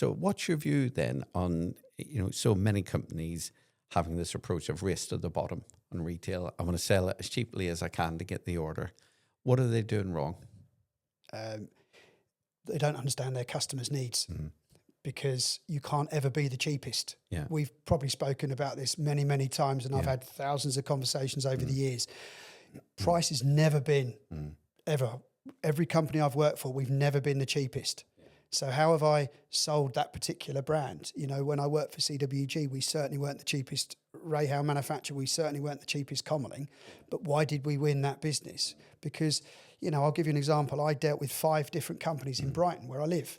So what's your view then on, so many companies having this approach of race to the bottom on retail? I want to sell it as cheaply as I can to get the order. What are they doing wrong? They don't understand their customers' needs. Because you can't ever be the cheapest. Yeah. We've probably spoken about this many, many times, and I've had thousands of conversations over the years. Price has never been, ever. Every company I've worked for, we've never been the cheapest. So how have I sold that particular brand? When I worked for CWG, we certainly weren't the cheapest Rahal manufacturer. We certainly weren't the cheapest Commerling. But why did we win that business? Because, I'll give you an example. I dealt with 5 different companies in Brighton, where I live.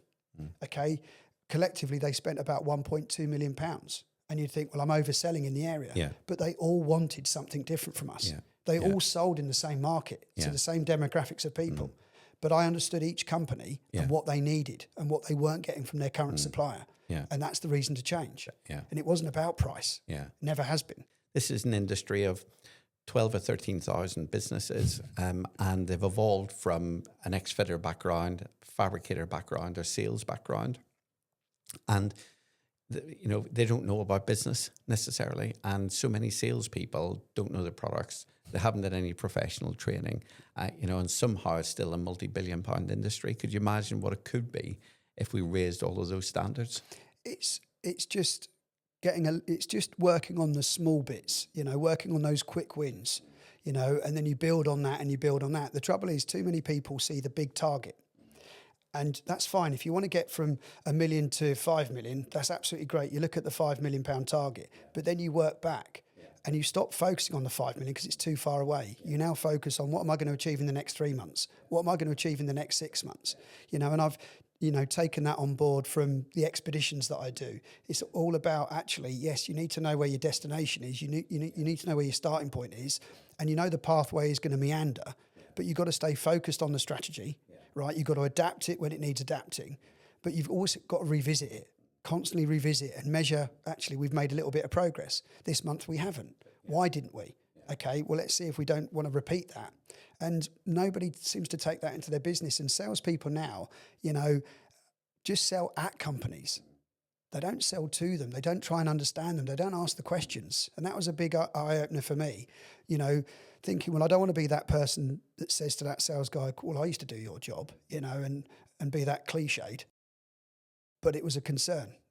Okay. Collectively, they spent about £1.2 million. And you'd think, well, I'm overselling in the area. Yeah. But they all wanted something different from us. Yeah. They all sold in the same market to the same demographics of people. But I understood each company and what they needed and what they weren't getting from their current supplier. Yeah. And that's the reason to change. Yeah. And it wasn't about price. Yeah. Never has been. This is an industry of 12 or 13,000 businesses, and they've evolved from an ex-fitter background, fabricator background, or sales background. And, they don't know about business necessarily. And so many salespeople don't know the products. They haven't had any professional training, and somehow it's still a multi-billion-pound industry. Could you imagine what it could be if we raised all of those standards? It's just it's just working on the small bits, working on those quick wins, and then you build on that and you build on that. The trouble is too many people see the big target. And that's fine. If you want to get from 1 million to 5 million, that's absolutely great. You look at the £5 million target, but then you work back and you stop focusing on the 5 million because it's too far away. You now focus on what am I going to achieve in the next 3 months? What am I going to achieve in the next 6 months? And I've, taken that on board from the expeditions that I do. It's all about actually, yes, you need to know where your destination is. You need to know where your starting point is. And the pathway is going to meander, but you've got to stay focused on the strategy. Right, you've got to adapt it when it needs adapting, but you've also got to revisit it, constantly revisit it and measure, actually, we've made a little bit of progress. This month we haven't. Why didn't we? Okay, well, let's see if we don't want to repeat that. And nobody seems to take that into their business. And salespeople now, just sell at companies. They don't sell to them. They don't try and understand them. They don't ask the questions. And that was a big eye-opener for me, thinking, well, I don't want to be that person that says to that sales guy, well, I used to do your job, and be that cliched. But it was a concern.